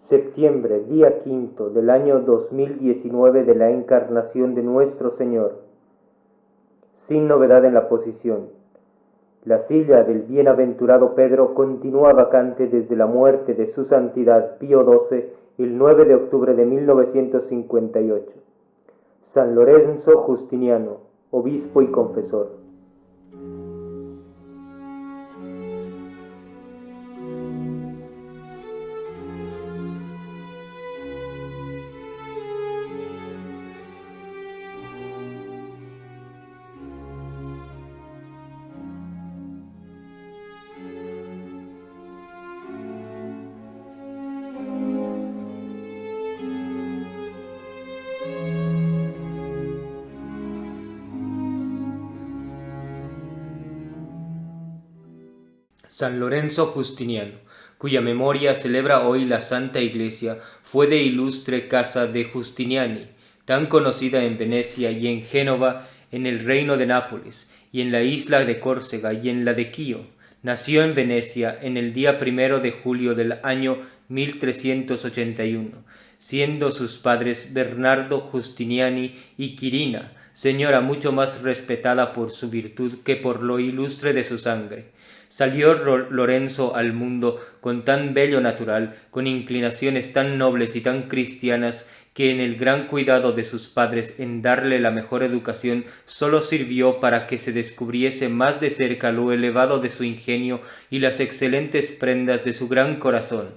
Septiembre, día quinto del año 2019 de la encarnación de nuestro Señor. Sin novedad en la posición. La silla del bienaventurado Pedro continúa vacante desde la muerte de su santidad Pío XII el 9 de octubre de 1958. San Lorenzo Justiniano, obispo y confesor. San Lorenzo Justiniano, cuya memoria celebra hoy la Santa Iglesia, fue de ilustre casa de Justiniani, tan conocida en Venecia y en Génova, en el reino de Nápoles, y en la isla de Córcega y en la de Quío. Nació en Venecia en el día 1 de julio del año 1381, siendo sus padres Bernardo Justiniani y Quirina, señora mucho más respetada por su virtud que por lo ilustre de su sangre. Salió Lorenzo al mundo con tan bello natural, con inclinaciones tan nobles y tan cristianas, que en el gran cuidado de sus padres en darle la mejor educación sólo sirvió para que se descubriese más de cerca lo elevado de su ingenio y las excelentes prendas de su gran corazón.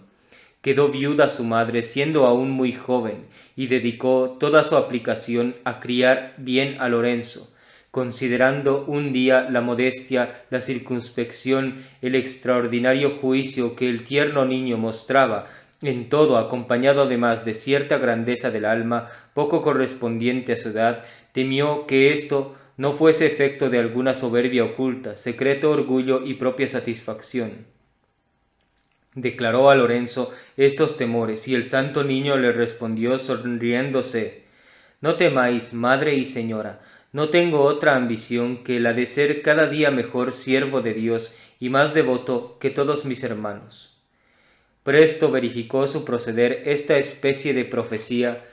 Quedó viuda su madre siendo aún muy joven, y dedicó toda su aplicación a criar bien a Lorenzo, considerando un día la modestia, la circunspección, el extraordinario juicio que el tierno niño mostraba, en todo acompañado además de cierta grandeza del alma, poco correspondiente a su edad, temió que esto no fuese efecto de alguna soberbia oculta, secreto orgullo y propia satisfacción. Declaró a Lorenzo estos temores, y el santo niño le respondió sonriéndose: «No temáis, madre y señora, no tengo otra ambición que la de ser cada día mejor siervo de Dios y más devoto que todos mis hermanos». Presto verificó su proceder esta especie de profecía,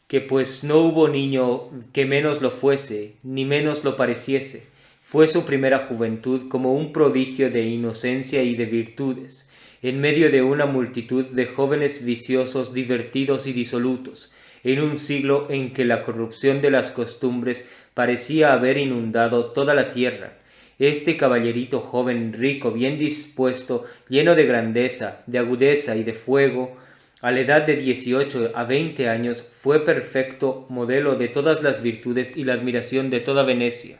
que pues no hubo niño que menos lo fuese, ni menos lo pareciese. Fue su primera juventud como un prodigio de inocencia y de virtudes, en medio de una multitud de jóvenes viciosos, divertidos y disolutos, en un siglo en que la corrupción de las costumbres parecía haber inundado toda la tierra. Este caballerito joven, rico, bien dispuesto, lleno de grandeza, de agudeza y de fuego, a la edad de 18 a 20 años, fue perfecto modelo de todas las virtudes y la admiración de toda Venecia.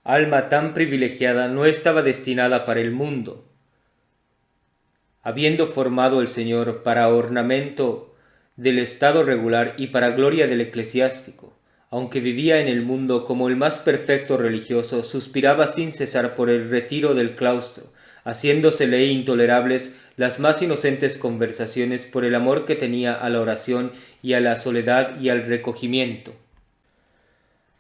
Alma tan privilegiada no estaba destinada para el mundo, habiendo formado el Señor para ornamento del estado regular y para gloria del eclesiástico. Aunque vivía en el mundo como el más perfecto religioso, suspiraba sin cesar por el retiro del claustro, haciéndosele intolerables las más inocentes conversaciones por el amor que tenía a la oración y a la soledad y al recogimiento.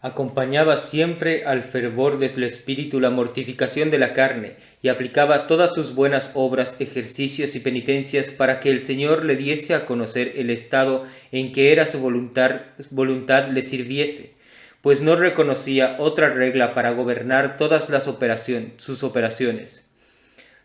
Acompañaba siempre al fervor del espíritu la mortificación de la carne, y aplicaba todas sus buenas obras, ejercicios y penitencias para que el Señor le diese a conocer el estado en que era su voluntad le sirviese, pues no reconocía otra regla para gobernar todas sus operaciones.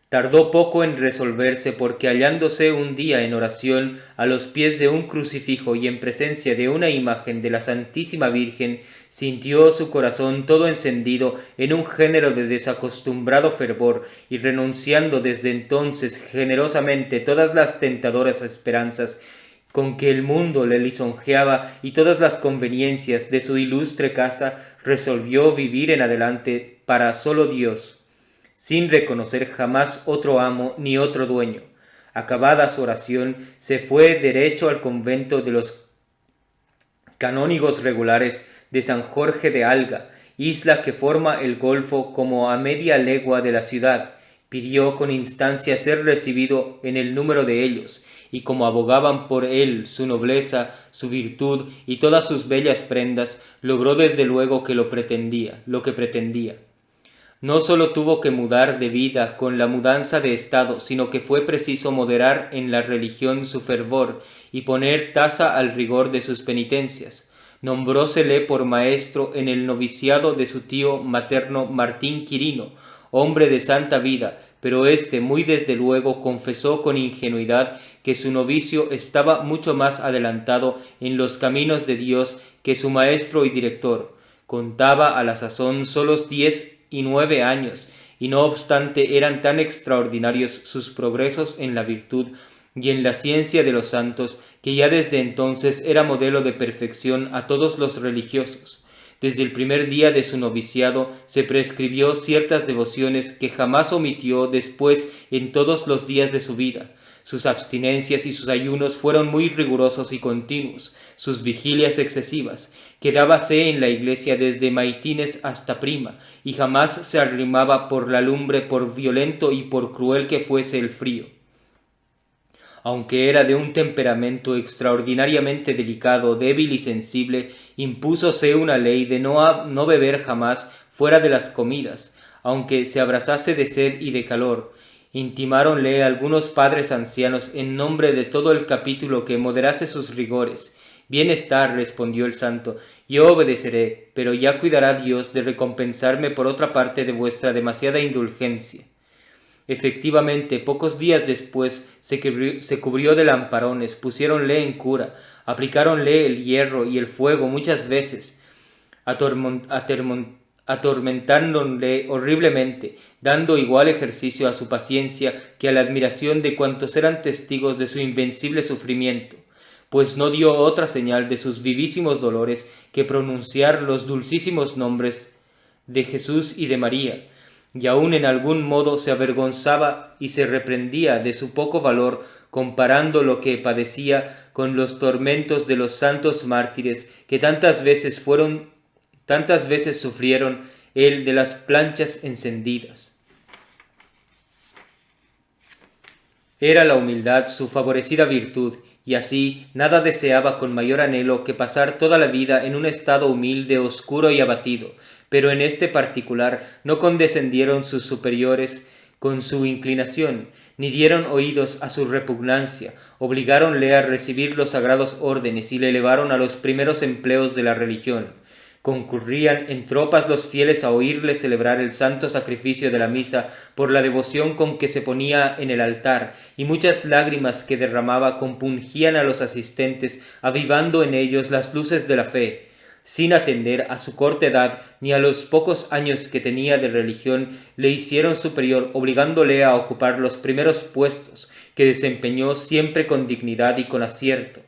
Tardó poco en resolverse, porque hallándose un día en oración a los pies de un crucifijo y en presencia de una imagen de la Santísima Virgen, sintió su corazón todo encendido en un género de desacostumbrado fervor, y renunciando desde entonces generosamente todas las tentadoras esperanzas con que el mundo le lisonjeaba y todas las conveniencias de su ilustre casa, resolvió vivir en adelante para solo Dios, sin reconocer jamás otro amo ni otro dueño. Acabada su oración, se fue derecho al convento de los canónigos regulares de San Jorge de Alga, isla que forma el golfo como a media legua de la ciudad. Pidió con instancia ser recibido en el número de ellos, y como abogaban por él su nobleza, su virtud y todas sus bellas prendas, logró desde luego lo que pretendía. No sólo tuvo que mudar de vida con la mudanza de estado, sino que fue preciso moderar en la religión su fervor y poner tasa al rigor de sus penitencias. Nombrósele por maestro en el noviciado de su tío materno Martín Quirino, hombre de santa vida, pero éste muy desde luego confesó con ingenuidad que su novicio estaba mucho más adelantado en los caminos de Dios que su maestro y director. Contaba a la sazón solos 19 años, y no obstante eran tan extraordinarios sus progresos en la virtud y en la ciencia de los santos, que ya desde entonces era modelo de perfección a todos los religiosos. Desde el primer día de su noviciado se prescribió ciertas devociones que jamás omitió después en todos los días de su vida. Sus abstinencias y sus ayunos fueron muy rigurosos y continuos, sus vigilias excesivas. Quedábase en la iglesia desde maitines hasta prima, y jamás se arrimaba por la lumbre por violento y por cruel que fuese el frío. Aunque era de un temperamento extraordinariamente delicado, débil y sensible, impúsose una ley de no beber jamás fuera de las comidas, aunque se abrasase de sed y de calor. Intimáronle algunos padres ancianos en nombre de todo el capítulo que moderase sus rigores. Bien está, respondió el santo, yo obedeceré, pero ya cuidará Dios de recompensarme por otra parte de vuestra demasiada indulgencia. Efectivamente, pocos días después se cubrió de lamparones, pusiéronle en cura, aplicáronle el hierro y el fuego muchas veces, atormentándole horriblemente, dando igual ejercicio a su paciencia que a la admiración de cuantos eran testigos de su invencible sufrimiento, pues no dio otra señal de sus vivísimos dolores que pronunciar los dulcísimos nombres de Jesús y de María, y aun en algún modo se avergonzaba y se reprendía de su poco valor, comparando lo que padecía con los tormentos de los santos mártires que tantas veces sufrieron el de las planchas encendidas. Era la humildad su favorecida virtud, y así nada deseaba con mayor anhelo que pasar toda la vida en un estado humilde, oscuro y abatido, pero en este particular no condescendieron sus superiores con su inclinación, ni dieron oídos a su repugnancia, obligáronle a recibir los sagrados órdenes y le elevaron a los primeros empleos de la religión. Concurrían en tropas los fieles a oírle celebrar el santo sacrificio de la misa por la devoción con que se ponía en el altar, y muchas lágrimas que derramaba compungían a los asistentes, avivando en ellos las luces de la fe. Sin atender a su corta edad ni a los pocos años que tenía de religión, le hicieron superior, obligándole a ocupar los primeros puestos, que desempeñó siempre con dignidad y con acierto.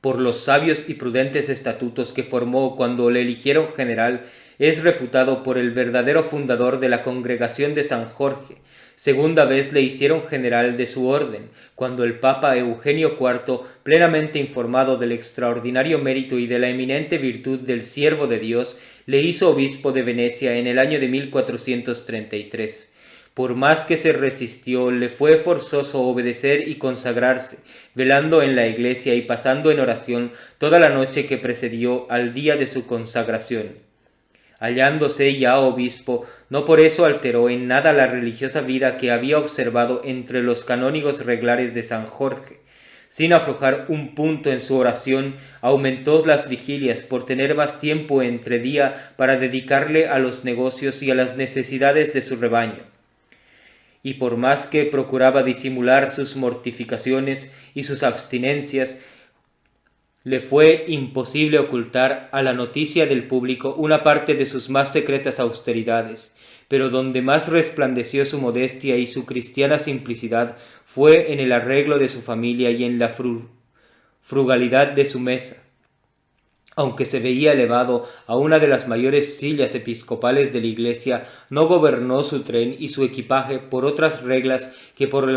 Por los sabios y prudentes estatutos que formó cuando le eligieron general, es reputado por el verdadero fundador de la congregación de San Jorge. Segunda vez le hicieron general de su orden, cuando el Papa Eugenio IV, plenamente informado del extraordinario mérito y de la eminente virtud del siervo de Dios, le hizo obispo de Venecia en el año de 1433. Por más que se resistió, le fue forzoso obedecer y consagrarse, velando en la iglesia y pasando en oración toda la noche que precedió al día de su consagración. Hallándose ya obispo, no por eso alteró en nada la religiosa vida que había observado entre los canónigos reglares de San Jorge. Sin aflojar un punto en su oración, aumentó las vigilias por tener más tiempo entre día para dedicarle a los negocios y a las necesidades de su rebaño. Y por más que procuraba disimular sus mortificaciones y sus abstinencias, le fue imposible ocultar a la noticia del público una parte de sus más secretas austeridades, pero donde más resplandeció su modestia y su cristiana simplicidad fue en el arreglo de su familia y en la frugalidad de su mesa. Aunque se veía elevado a una de las mayores sillas episcopales de la Iglesia, no gobernó su tren y su equipaje por otras reglas que por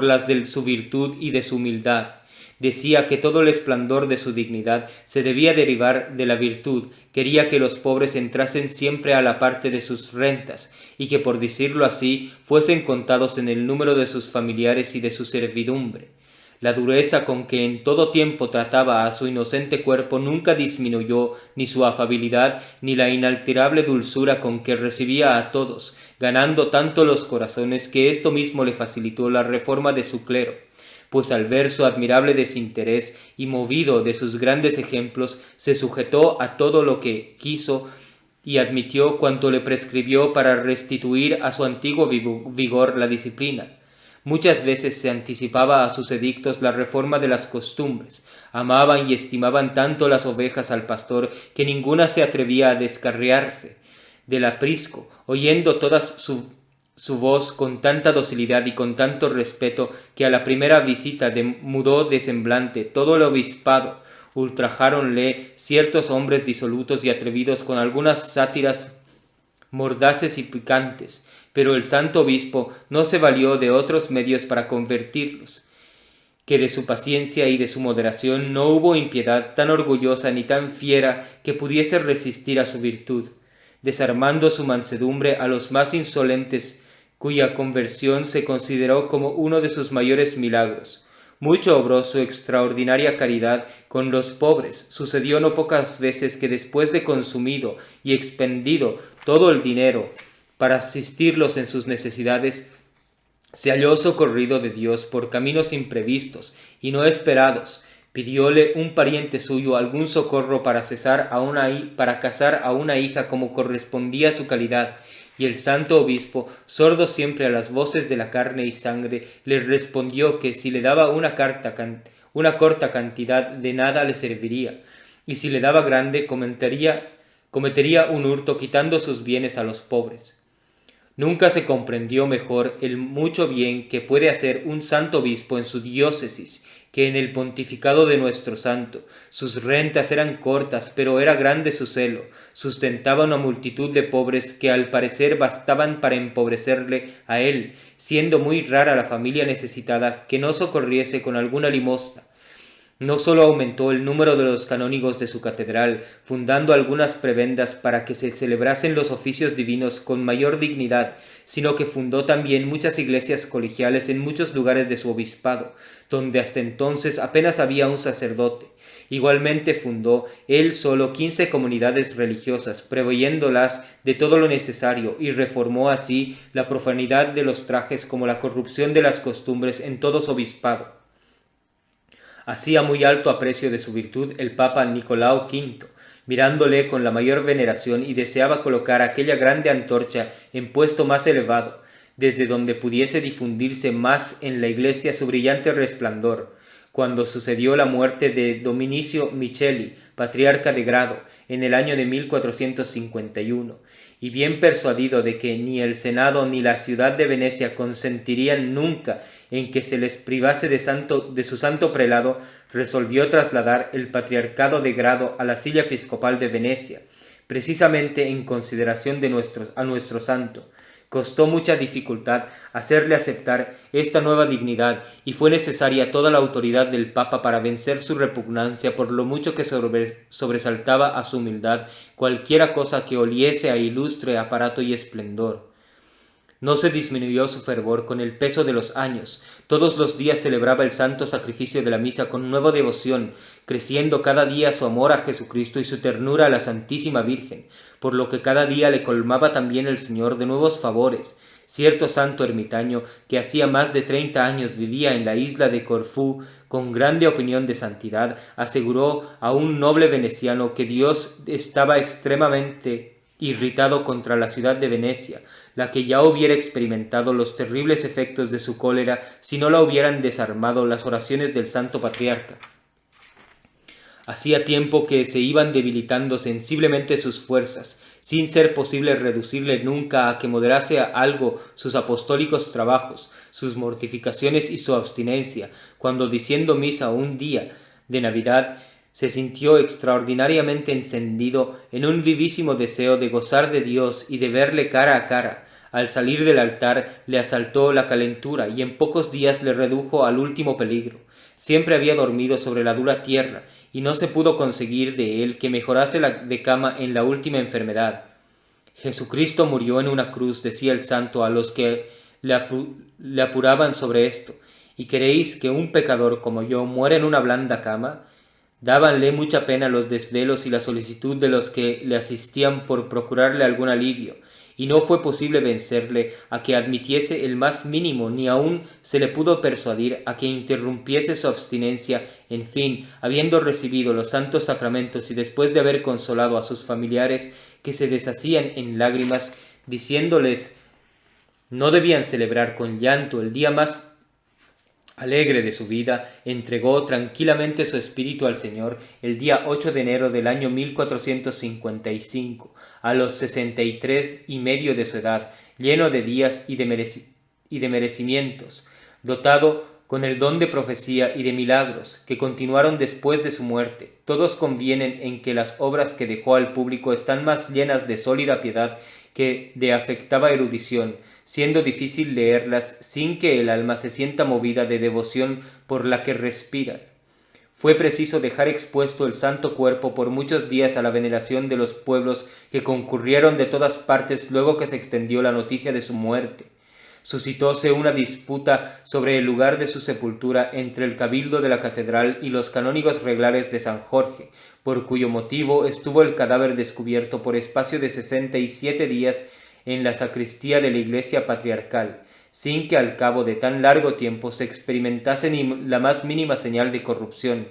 las de su virtud y de su humildad. Decía que todo el esplendor de su dignidad se debía derivar de la virtud, quería que los pobres entrasen siempre a la parte de sus rentas, y que, por decirlo así, fuesen contados en el número de sus familiares y de su servidumbre. La dureza con que en todo tiempo trataba a su inocente cuerpo nunca disminuyó ni su afabilidad ni la inalterable dulzura con que recibía a todos, ganando tanto los corazones que esto mismo le facilitó la reforma de su clero, pues al ver su admirable desinterés y movido de sus grandes ejemplos, se sujetó a todo lo que quiso y admitió cuanto le prescribió para restituir a su antiguo vigor la disciplina. Muchas veces se anticipaba a sus edictos la reforma de las costumbres. Amaban y estimaban tanto las ovejas al pastor que ninguna se atrevía a descarriarse del aprisco, oyendo todas su voz con tanta docilidad y con tanto respeto que a la primera visita mudó de semblante todo el obispado. Ultrajáronle ciertos hombres disolutos y atrevidos con algunas sátiras mordaces y picantes, pero el santo obispo no se valió de otros medios para convertirlos, que de su paciencia y de su moderación no hubo impiedad tan orgullosa ni tan fiera que pudiese resistir a su virtud, desarmando su mansedumbre a los más insolentes, cuya conversión se consideró como uno de sus mayores milagros. Mucho obró su extraordinaria caridad con los pobres. Sucedió no pocas veces que después de consumido y expendido todo el dinero para asistirlos en sus necesidades, se halló socorrido de Dios por caminos imprevistos y no esperados. Pidióle un pariente suyo algún socorro para casar a una hija como correspondía a su calidad, y el santo obispo, sordo siempre a las voces de la carne y sangre, le respondió que si le daba una corta cantidad de nada le serviría, y si le daba grande cometería un hurto quitando sus bienes a los pobres. Nunca se comprendió mejor el mucho bien que puede hacer un santo obispo en su diócesis que en el pontificado de nuestro santo. Sus rentas eran cortas, pero era grande su celo. Sustentaba una multitud de pobres que al parecer bastaban para empobrecerle a él, siendo muy rara la familia necesitada que no socorriese con alguna limosna. No sólo aumentó el número de los canónigos de su catedral, fundando algunas prebendas para que se celebrasen los oficios divinos con mayor dignidad, sino que fundó también muchas iglesias colegiales en muchos lugares de su obispado, donde hasta entonces apenas había un sacerdote. Igualmente fundó él solo 15 comunidades religiosas, proveyéndolas de todo lo necesario, y reformó así la profanidad de los trajes como la corrupción de las costumbres en todo su obispado. Hacía muy alto aprecio de su virtud el Papa Nicolao V, mirándole con la mayor veneración, y deseaba colocar aquella grande antorcha en puesto más elevado, desde donde pudiese difundirse más en la iglesia su brillante resplandor. Cuando sucedió la muerte de Dominicio Micheli, patriarca de Grado, en el año de 1451, y bien persuadido de que ni el Senado ni la ciudad de Venecia consentirían nunca en que se les privase de su santo prelado, resolvió trasladar el patriarcado de Grado a la silla episcopal de Venecia, precisamente en consideración de a nuestro santo. Costó mucha dificultad hacerle aceptar esta nueva dignidad, y fue necesaria toda la autoridad del Papa para vencer su repugnancia por lo mucho que sobresaltaba a su humildad cualquiera cosa que oliese a ilustre aparato y esplendor. No se disminuyó su fervor con el peso de los años. Todos los días celebraba el santo sacrificio de la misa con nueva devoción, creciendo cada día su amor a Jesucristo y su ternura a la Santísima Virgen, por lo que cada día le colmaba también el Señor de nuevos favores. Cierto santo ermitaño, que hacía más de 30 años vivía en la isla de Corfú, con grande opinión de santidad, aseguró a un noble veneciano que Dios estaba extremadamente irritado contra la ciudad de Venecia, la que ya hubiera experimentado los terribles efectos de su cólera si no la hubieran desarmado las oraciones del santo patriarca. Hacía tiempo que se iban debilitando sensiblemente sus fuerzas, sin ser posible reducirle nunca a que moderase algo sus apostólicos trabajos, sus mortificaciones y su abstinencia, cuando diciendo misa un día de Navidad, se sintió extraordinariamente encendido en un vivísimo deseo de gozar de Dios y de verle cara a cara. Al salir del altar le asaltó la calentura y en pocos días le redujo al último peligro. Siempre había dormido sobre la dura tierra y no se pudo conseguir de él que mejorase de cama en la última enfermedad. Jesucristo murió en una cruz, decía el santo a los que le apuraban sobre esto, ¿Y queréis que un pecador como yo muera en una blanda cama? Dábanle mucha pena los desvelos y la solicitud de los que le asistían por procurarle algún alivio, y no fue posible vencerle a que admitiese el más mínimo, ni aun se le pudo persuadir a que interrumpiese su abstinencia. En fin, habiendo recibido los santos sacramentos y después de haber consolado a sus familiares que se deshacían en lágrimas, diciéndoles no debían celebrar con llanto el día más alegre de su vida, entregó tranquilamente su espíritu al Señor el día 8 de enero del año 1455, a los 63 y medio de su edad, lleno de días y de merecimientos, dotado con el don de profecía y de milagros, que continuaron después de su muerte. Todos convienen en que las obras que dejó al público están más llenas de sólida piedad que de afectada erudición, siendo difícil leerlas sin que el alma se sienta movida de devoción por la que respiran. Fue preciso dejar expuesto el santo cuerpo por muchos días a la veneración de los pueblos que concurrieron de todas partes luego que se extendió la noticia de su muerte. Suscitóse una disputa sobre el lugar de su sepultura entre el cabildo de la catedral y los canónigos reglares de San Jorge, por cuyo motivo estuvo el cadáver descubierto por espacio de 67 días en la sacristía de la iglesia patriarcal, sin que al cabo de tan largo tiempo se experimentase ni la más mínima señal de corrupción.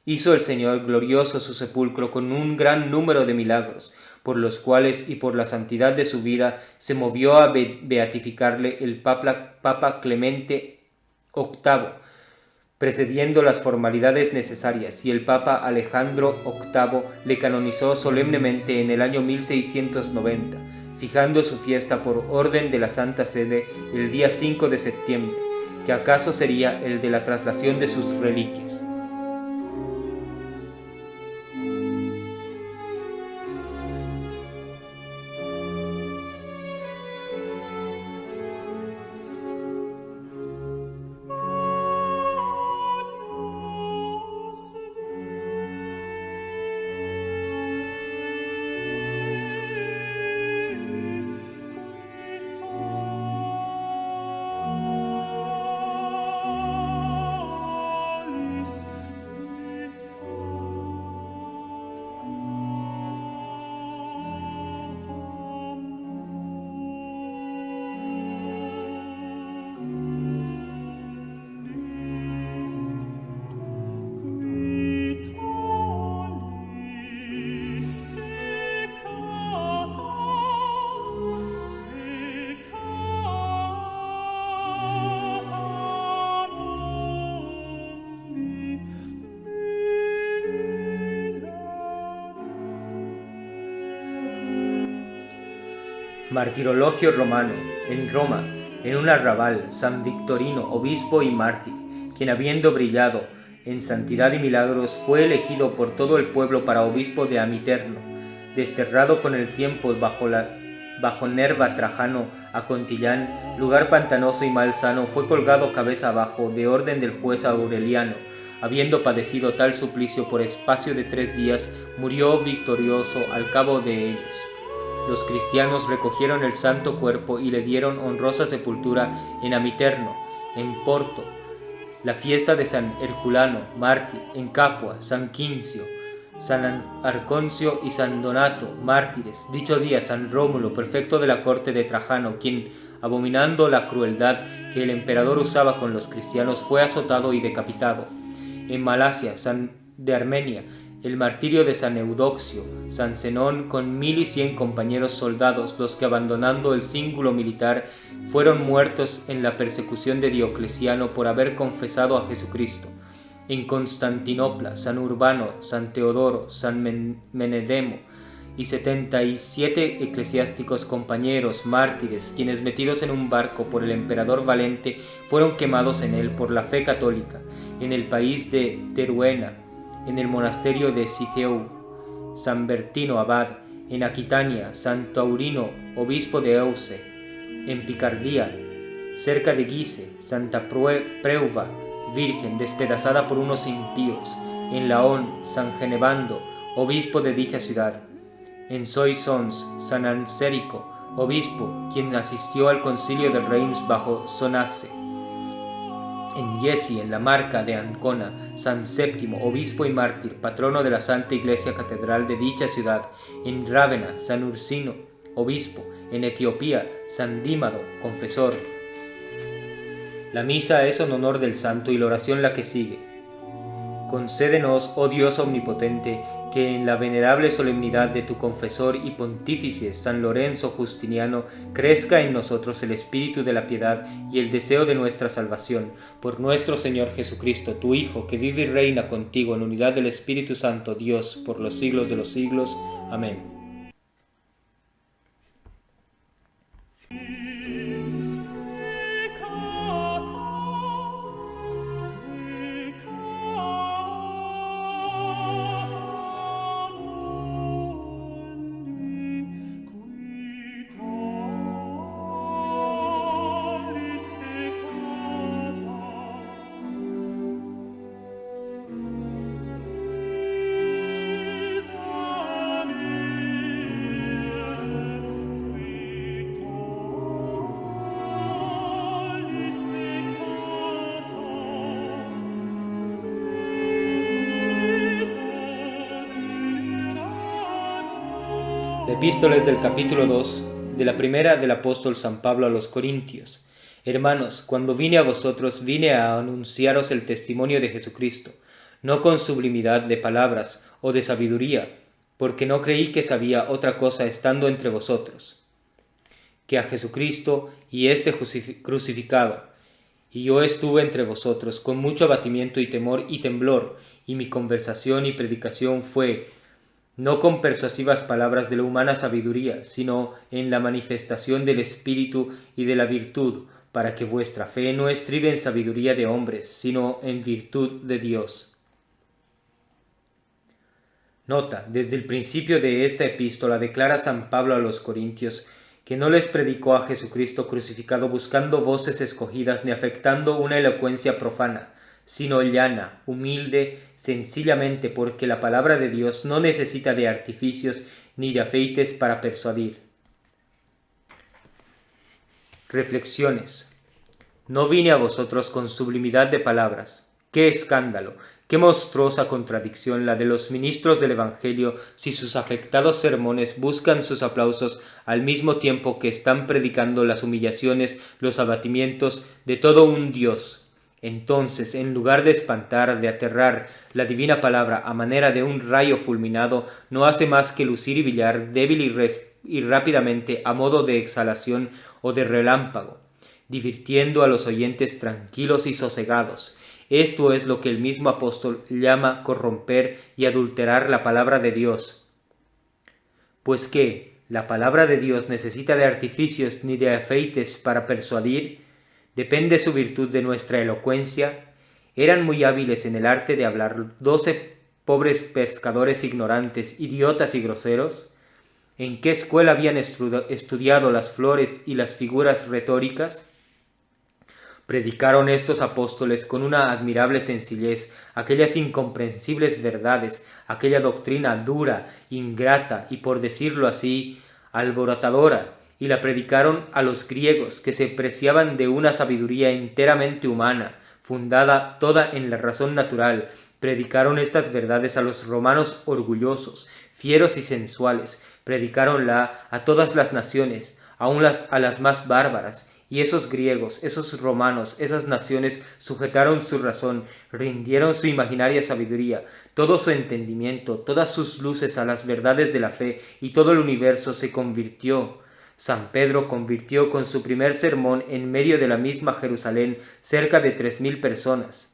Hizo el Señor glorioso su sepulcro con un gran número de milagros, por los cuales y por la santidad de su vida se movió a beatificarle el Papa Clemente VIII, precediendo las formalidades necesarias, y el Papa Alejandro VIII le canonizó solemnemente en el año 1690, fijando su fiesta por orden de la Santa Sede el día 5 de septiembre, que acaso sería el de la traslación de sus reliquias. Martirologio romano. En Roma, en un arrabal, San Victorino, obispo y mártir, quien habiendo brillado en santidad y milagros, fue elegido por todo el pueblo para obispo de Amiterno, desterrado con el tiempo bajo Nerva Trajano a Contillán, lugar pantanoso y malsano, fue colgado cabeza abajo de orden del juez Aureliano. Habiendo padecido tal suplicio por espacio de 3 días, murió victorioso al cabo de ellos. Los cristianos recogieron el santo cuerpo y le dieron honrosa sepultura en Amiterno, en Porto, la fiesta de San Herculano, mártir, en Capua, San Quincio, San Arconcio y San Donato, mártires. Dicho día San Rómulo, prefecto de la corte de Trajano, quien, abominando la crueldad que el emperador usaba con los cristianos, fue azotado y decapitado. En Malasia, San de Armenia, el martirio de San Eudoxio, San Zenón con 1100 compañeros soldados, los que abandonando el cíngulo militar fueron muertos en la persecución de Diocleciano por haber confesado a Jesucristo. En Constantinopla, San Urbano, San Teodoro, San Menedemo y 77 eclesiásticos compañeros mártires, quienes metidos en un barco por el emperador Valente fueron quemados en él por la fe católica. En el país de Teruena, en el monasterio de Ciceu, San Bertino abad, en Aquitania, San Taurino, obispo de Euce, en Picardía, cerca de Guise, Santa Preuva, virgen, despedazada por unos impíos, en Laón, San Genevando, obispo de dicha ciudad, en Soissons, San Ansérico, obispo, quien asistió al concilio de Reims bajo Sonace, en Yesi, en la Marca de Ancona, San Séptimo, obispo y mártir, patrono de la Santa Iglesia Catedral de dicha ciudad, en Rávena, San Ursino, obispo, en Etiopía, San Dímado, confesor. La misa es en honor del santo y la oración la que sigue. Concédenos, oh Dios omnipotente, que en la venerable solemnidad de tu confesor y pontífice San Lorenzo Justiniano crezca en nosotros el espíritu de la piedad y el deseo de nuestra salvación, por nuestro Señor Jesucristo, tu Hijo, que vive y reina contigo en unidad del Espíritu Santo, Dios, por los siglos de los siglos. Amén. La epístola es del capítulo 2 de la primera del apóstol San Pablo a los Corintios. Hermanos, cuando vine a vosotros, vine a anunciaros el testimonio de Jesucristo, no con sublimidad de palabras o de sabiduría, porque no creí que sabía otra cosa estando entre vosotros, que a Jesucristo y este crucificado. Y yo estuve entre vosotros con mucho abatimiento y temor y temblor, y mi conversación y predicación fue no con persuasivas palabras de la humana sabiduría, sino en la manifestación del Espíritu y de la virtud, para que vuestra fe no estribe en sabiduría de hombres, sino en virtud de Dios. Nota, desde el principio de esta epístola declara San Pablo a los Corintios que no les predicó a Jesucristo crucificado buscando voces escogidas ni afectando una elocuencia profana, sino llana, humilde, sencillamente porque la palabra de Dios no necesita de artificios ni de afeites para persuadir. Reflexiones. No vine a vosotros con sublimidad de palabras. ¡Qué escándalo! ¡Qué monstruosa contradicción la de los ministros del Evangelio si sus afectados sermones buscan sus aplausos al mismo tiempo que están predicando las humillaciones, los abatimientos de todo un Dios! Entonces, en lugar de espantar, de aterrar, la divina palabra a manera de un rayo fulminado no hace más que lucir y brillar débil y rápidamente a modo de exhalación o de relámpago, divirtiendo a los oyentes tranquilos y sosegados. Esto es lo que el mismo apóstol llama corromper y adulterar la palabra de Dios. Pues que la palabra de Dios necesita de artificios ni de afeites para persuadir, depende su virtud de nuestra elocuencia. Eran muy hábiles en el arte de hablar 12 pobres pescadores ignorantes, idiotas y groseros. ¿En qué escuela habían estudiado las flores y las figuras retóricas? Predicaron estos apóstoles con una admirable sencillez aquellas incomprensibles verdades, aquella doctrina dura, ingrata y, por decirlo así, alborotadora, y la predicaron a los griegos, que se preciaban de una sabiduría enteramente humana, fundada toda en la razón natural. Predicaron estas verdades a los romanos orgullosos, fieros y sensuales. Predicáronla a todas las naciones, aun a las más bárbaras. Y esos griegos, esos romanos, esas naciones sujetaron su razón, rindieron su imaginaria sabiduría, todo su entendimiento, todas sus luces a las verdades de la fe, y todo el universo se convirtió. San Pedro convirtió con su primer sermón en medio de la misma Jerusalén cerca de 3.000 personas.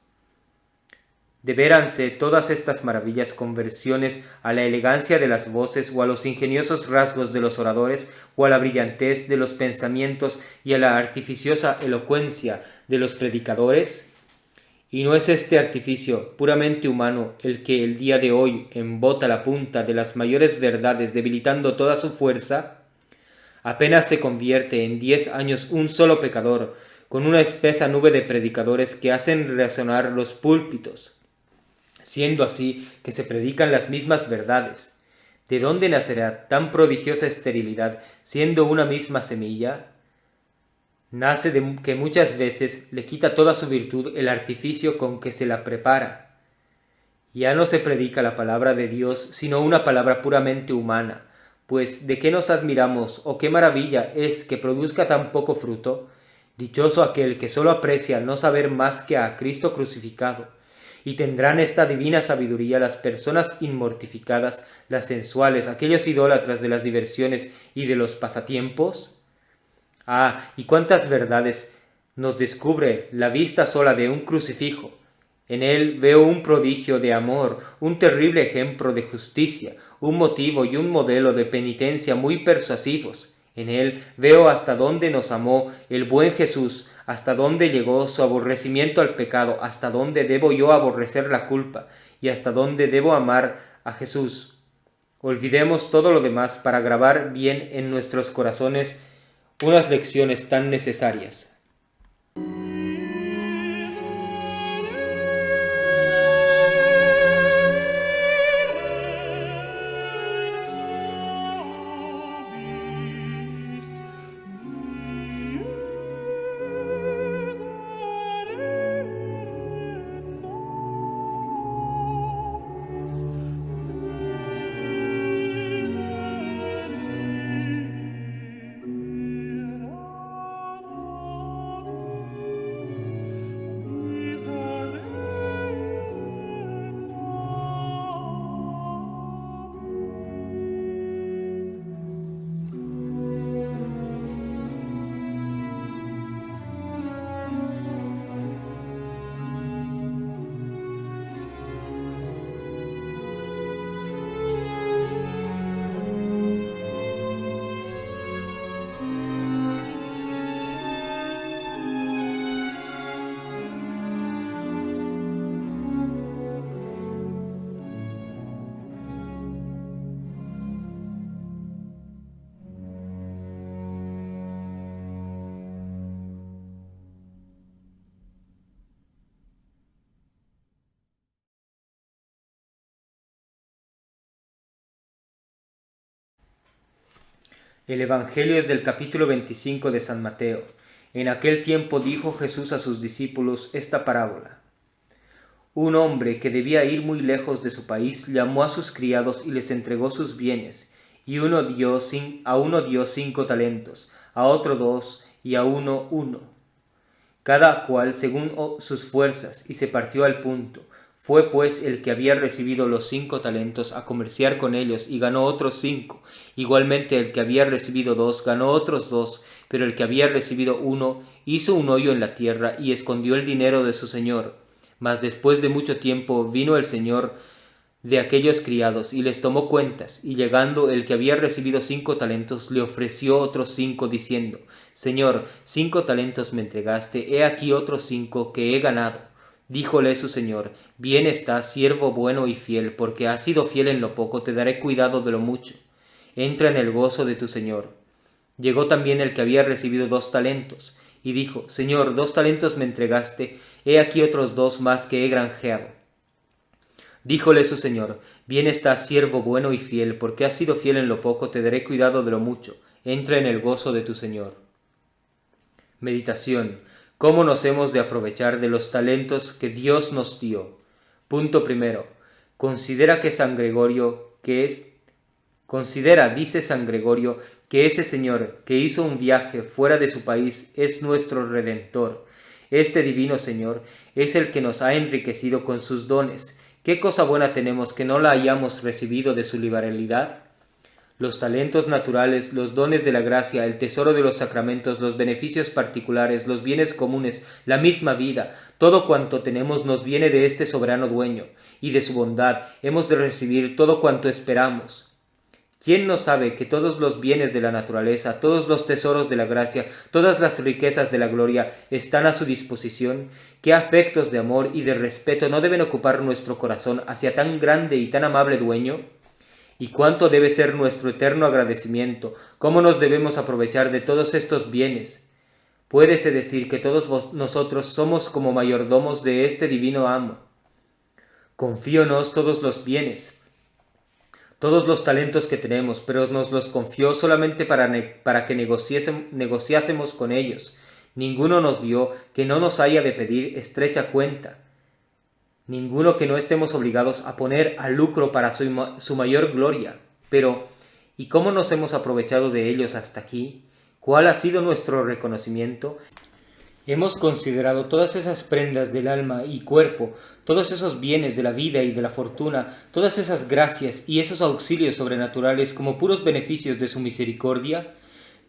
Debéranse todas estas maravillas conversiones a la elegancia de las voces o a los ingeniosos rasgos de los oradores o a la brillantez de los pensamientos y a la artificiosa elocuencia de los predicadores. ¿Y no es este artificio puramente humano el que el día de hoy embota la punta de las mayores verdades debilitando toda su fuerza? Apenas se convierte en 10 años un solo pecador, con una espesa nube de predicadores que hacen resonar los púlpitos, siendo así que se predican las mismas verdades. ¿De dónde nacerá tan prodigiosa esterilidad, siendo una misma semilla? nace de que muchas veces le quita toda su virtud el artificio con que se la prepara. Ya no se predica la palabra de Dios, sino una palabra puramente humana, pues ¿de qué nos admiramos o qué maravilla es que produzca tan poco fruto? Dichoso aquel que sólo aprecia no saber más que a Cristo crucificado, y tendrán esta divina sabiduría las personas inmortificadas, las sensuales, aquellos idólatras de las diversiones y de los pasatiempos. Ah, y cuántas verdades nos descubre la vista sola de un crucifijo. En él veo un prodigio de amor, un terrible ejemplo de justicia, un motivo y un modelo de penitencia muy persuasivos. En él veo hasta dónde nos amó el buen Jesús, hasta dónde llegó su aborrecimiento al pecado, hasta dónde debo yo aborrecer la culpa y hasta dónde debo amar a Jesús. Olvidemos todo lo demás para grabar bien en nuestros corazones unas lecciones tan necesarias. El Evangelio es del capítulo 25 de San Mateo. En aquel tiempo dijo Jesús a sus discípulos esta parábola. Un hombre que debía ir muy lejos de su país llamó a sus criados y les entregó sus bienes, y a uno dio 5 talentos, a otro 2 y a uno 1, cada cual según sus fuerzas, y se partió al punto. Fue pues el que había recibido los 5 talentos a comerciar con ellos y ganó otros 5. Igualmente el que había recibido 2 ganó otros 2, pero el que había recibido 1 hizo un hoyo en la tierra y escondió el dinero de su señor. Mas después de mucho tiempo vino el señor de aquellos criados y les tomó cuentas, y llegando el que había recibido 5 talentos le ofreció otros 5, diciendo: Señor, 5 talentos me entregaste, he aquí otros 5 que he ganado. Díjole su señor: Bien estás, siervo bueno y fiel, porque has sido fiel en lo poco, te daré cuidado de lo mucho. Entra en el gozo de tu señor. Llegó también el que había recibido 2 talentos, y dijo: Señor, 2 talentos me entregaste, he aquí otros 2 más que he granjeado. Díjole su señor: Bien estás, siervo bueno y fiel, porque has sido fiel en lo poco, te daré cuidado de lo mucho. Entra en el gozo de tu señor. Meditación. ¿Cómo nos hemos de aprovechar de los talentos que Dios nos dio? Punto primero. Considera, dice San Gregorio, que ese Señor que hizo un viaje fuera de su país es nuestro Redentor. Este divino Señor es el que nos ha enriquecido con sus dones. ¿Qué cosa buena tenemos que no la hayamos recibido de su liberalidad? Los talentos naturales, los dones de la gracia, el tesoro de los sacramentos, los beneficios particulares, los bienes comunes, la misma vida, todo cuanto tenemos nos viene de este soberano dueño, y de su bondad hemos de recibir todo cuanto esperamos. ¿Quién no sabe que todos los bienes de la naturaleza, todos los tesoros de la gracia, todas las riquezas de la gloria están a su disposición? ¿Qué afectos de amor y de respeto no deben ocupar nuestro corazón hacia tan grande y tan amable dueño? ¿Y cuánto debe ser nuestro eterno agradecimiento? ¿Cómo nos debemos aprovechar de todos estos bienes? Puédese decir que todos nosotros somos como mayordomos de este divino amo. Confíonos todos los bienes, todos los talentos que tenemos, pero nos los confió solamente para que negociásemos con ellos. Ninguno nos dio que no nos haya de pedir estrecha cuenta, ninguno que no estemos obligados a poner al lucro para su mayor gloria. Pero, ¿y cómo nos hemos aprovechado de ellos hasta aquí? ¿Cuál ha sido nuestro reconocimiento? Hemos considerado todas esas prendas del alma y cuerpo, todos esos bienes de la vida y de la fortuna, todas esas gracias y esos auxilios sobrenaturales como puros beneficios de su misericordia.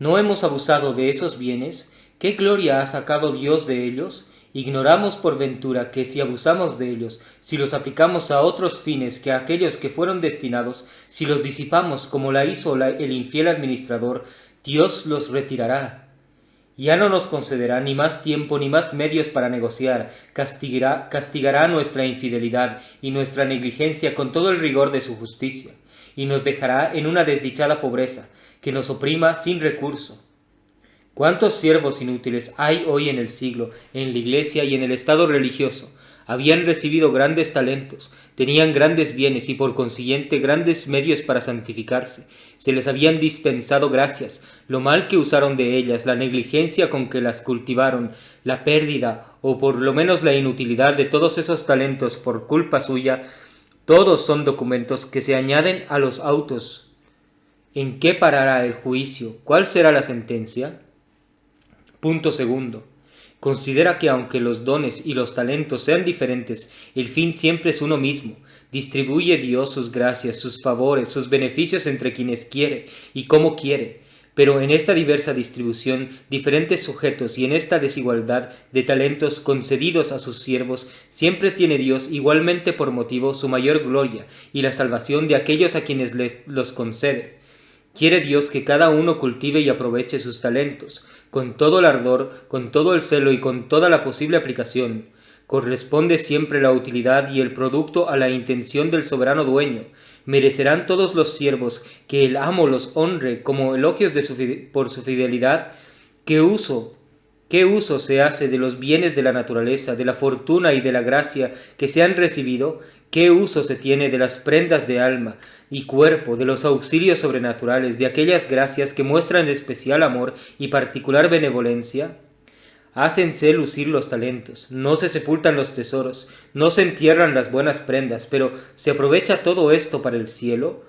¿No hemos abusado de esos bienes? ¿Qué gloria ha sacado Dios de ellos? Ignoramos por ventura que si abusamos de ellos, si los aplicamos a otros fines que a aquellos que fueron destinados, si los disipamos como la hizo el infiel administrador, Dios los retirará. Ya no nos concederá ni más tiempo ni más medios para negociar, castigará nuestra infidelidad y nuestra negligencia con todo el rigor de su justicia, y nos dejará en una desdichada pobreza, que nos oprima sin recurso. ¿Cuántos siervos inútiles hay hoy en el siglo, en la iglesia y en el estado religioso? Habían recibido grandes talentos, tenían grandes bienes y por consiguiente grandes medios para santificarse. Se les habían dispensado gracias, lo mal que usaron de ellas, la negligencia con que las cultivaron, la pérdida o por lo menos la inutilidad de todos esos talentos por culpa suya, todos son documentos que se añaden a los autos. ¿En qué parará el juicio? ¿Cuál será la sentencia? Punto segundo. Considera que aunque los dones y los talentos sean diferentes, el fin siempre es uno mismo. Distribuye Dios sus gracias, sus favores, sus beneficios entre quienes quiere y como quiere. Pero en esta diversa distribución, diferentes sujetos y en esta desigualdad de talentos concedidos a sus siervos, siempre tiene Dios igualmente por motivo su mayor gloria y la salvación de aquellos a quienes los concede. Quiere Dios que cada uno cultive y aproveche sus talentos, con todo el ardor, con todo el celo y con toda la posible aplicación. Corresponde siempre la utilidad y el producto a la intención del soberano dueño. Merecerán todos los siervos que el amo los honre como elogios por su fidelidad. ¿Qué uso se hace de los bienes de la naturaleza, de la fortuna y de la gracia que se han recibido? ¿Qué uso se tiene de las prendas de alma y cuerpo, de los auxilios sobrenaturales, de aquellas gracias que muestran especial amor y particular benevolencia? Hácense lucir los talentos, no se sepultan los tesoros, no se entierran las buenas prendas, pero ¿se aprovecha todo esto para el cielo?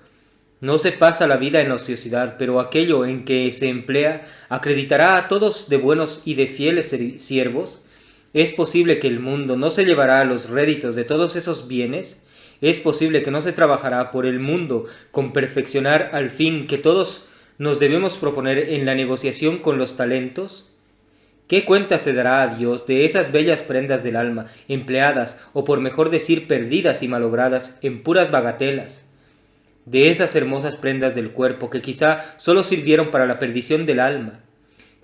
No se pasa la vida en ociosidad, pero aquello en que se emplea acreditará a todos de buenos y de fieles siervos. ¿Es posible que el mundo no se llevará los réditos de todos esos bienes? ¿Es posible que no se trabajará por el mundo con perfeccionar al fin que todos nos debemos proponer en la negociación con los talentos? ¿Qué cuenta se dará a Dios de esas bellas prendas del alma, empleadas, o por mejor decir perdidas y malogradas, en puras bagatelas? De esas hermosas prendas del cuerpo que quizá sólo sirvieron para la perdición del alma.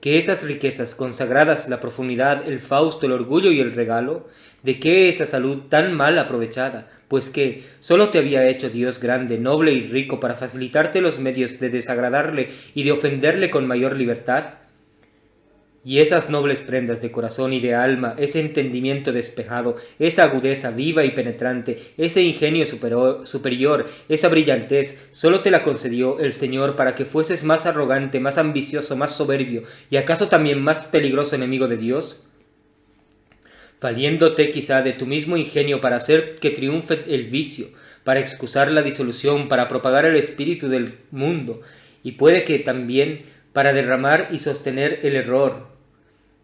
¿Que esas riquezas consagradas, la profundidad, el fausto, el orgullo y el regalo? ¿De qué esa salud tan mal aprovechada? Pues que sólo te había hecho Dios grande, noble y rico para facilitarte los medios de desagradarle y de ofenderle con mayor libertad. Y esas nobles prendas de corazón y de alma, ese entendimiento despejado, esa agudeza viva y penetrante, ese ingenio superior, esa brillantez, sólo te la concedió el Señor para que fueses más arrogante, más ambicioso, más soberbio, y acaso también más peligroso enemigo de Dios. Valiéndote quizá de tu mismo ingenio para hacer que triunfe el vicio, para excusar la disolución, para propagar el espíritu del mundo, y puede que también para derramar y sostener el error.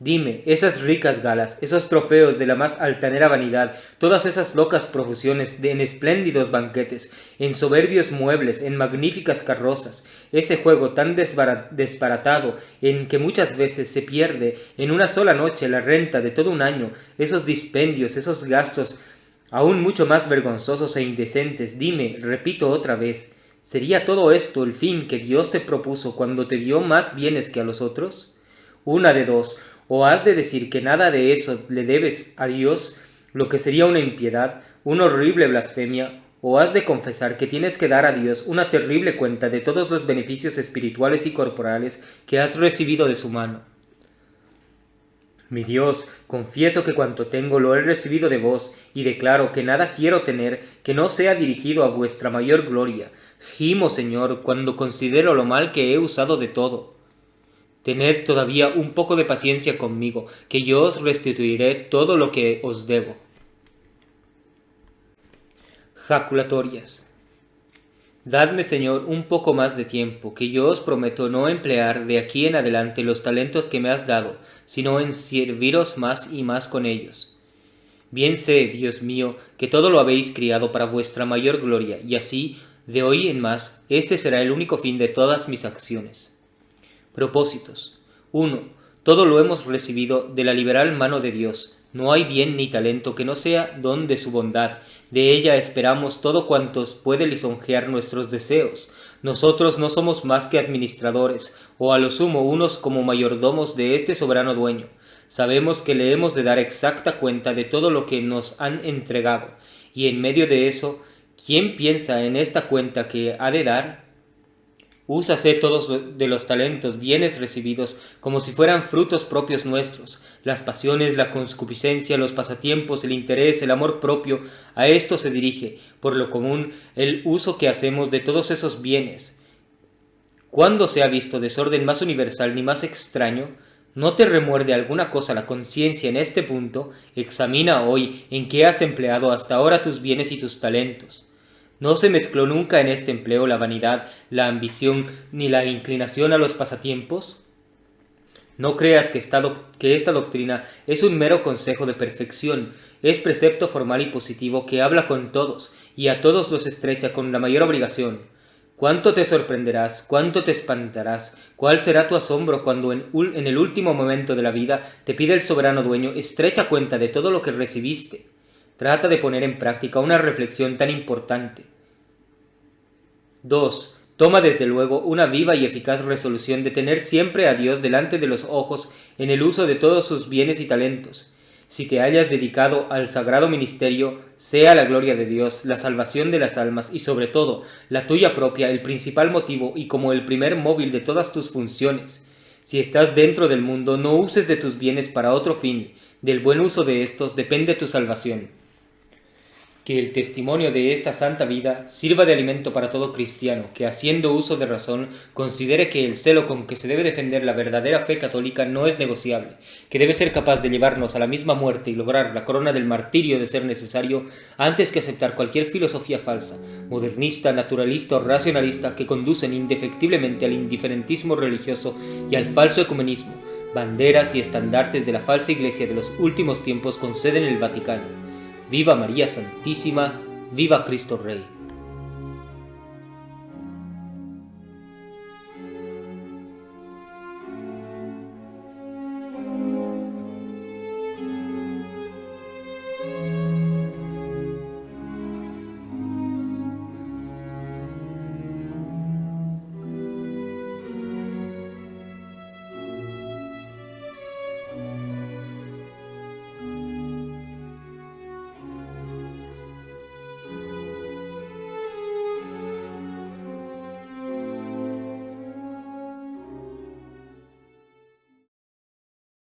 Dime, esas ricas galas, esos trofeos de la más altanera vanidad, todas esas locas profusiones en espléndidos banquetes, en soberbios muebles, en magníficas carrozas, ese juego tan desbaratado en que muchas veces se pierde en una sola noche la renta de todo un año, esos dispendios, esos gastos aún mucho más vergonzosos e indecentes, dime, repito otra vez, ¿sería todo esto el fin que Dios se propuso cuando te dio más bienes que a los otros? Una de dos, o has de decir que nada de eso le debes a Dios, lo que sería una impiedad, una horrible blasfemia, o has de confesar que tienes que dar a Dios una terrible cuenta de todos los beneficios espirituales y corporales que has recibido de su mano. Mi Dios, confieso que cuanto tengo lo he recibido de vos, y declaro que nada quiero tener que no sea dirigido a vuestra mayor gloria. Gimo, Señor, cuando considero lo mal que he usado de todo. Tened todavía un poco de paciencia conmigo, que yo os restituiré todo lo que os debo. Jaculatorias. Dadme, Señor, un poco más de tiempo, que yo os prometo no emplear de aquí en adelante los talentos que me has dado, sino en serviros más y más con ellos. Bien sé, Dios mío, que todo lo habéis criado para vuestra mayor gloria, y así, de hoy en más, este será el único fin de todas mis acciones. Propósitos. 1. Todo lo hemos recibido de la liberal mano de Dios. No hay bien ni talento que no sea don de su bondad. De ella esperamos todo cuantos puede lisonjear nuestros deseos. Nosotros no somos más que administradores, o a lo sumo unos como mayordomos de este soberano dueño. Sabemos que le hemos de dar exacta cuenta de todo lo que nos han entregado, y en medio de eso, ¿quién piensa en esta cuenta que ha de dar? Úsase todos de los talentos, bienes recibidos, como si fueran frutos propios nuestros. Las pasiones, la concupiscencia, los pasatiempos, el interés, el amor propio, a esto se dirige, por lo común, el uso que hacemos de todos esos bienes. ¿Cuándo se ha visto desorden más universal ni más extraño? ¿No te remuerde alguna cosa la conciencia en este punto? Examina hoy en qué has empleado hasta ahora tus bienes y tus talentos. ¿No se mezcló nunca en este empleo la vanidad, la ambición, ni la inclinación a los pasatiempos? No creas que esta doctrina es un mero consejo de perfección, es precepto formal y positivo que habla con todos, y a todos los estrecha con la mayor obligación. ¿Cuánto te sorprenderás? ¿Cuánto te espantarás? ¿Cuál será tu asombro cuando en el último momento de la vida te pide el soberano dueño estrecha cuenta de todo lo que recibiste? Trata de poner en práctica una reflexión tan importante. 2. Toma desde luego una viva y eficaz resolución de tener siempre a Dios delante de los ojos en el uso de todos sus bienes y talentos. Si te hayas dedicado al sagrado ministerio, sea la gloria de Dios, la salvación de las almas y sobre todo la tuya propia el principal motivo y como el primer móvil de todas tus funciones. Si estás dentro del mundo, no uses de tus bienes para otro fin. Del buen uso de estos depende tu salvación. Que el testimonio de esta santa vida sirva de alimento para todo cristiano, que haciendo uso de razón considere que el celo con que se debe defender la verdadera fe católica no es negociable, que debe ser capaz de llevarnos a la misma muerte y lograr la corona del martirio de ser necesario antes que aceptar cualquier filosofía falsa, modernista, naturalista o racionalista que conducen indefectiblemente al indiferentismo religioso y al falso ecumenismo, banderas y estandartes de la falsa iglesia de los últimos tiempos con sede en el Vaticano. ¡Viva María Santísima! ¡Viva Cristo Rey!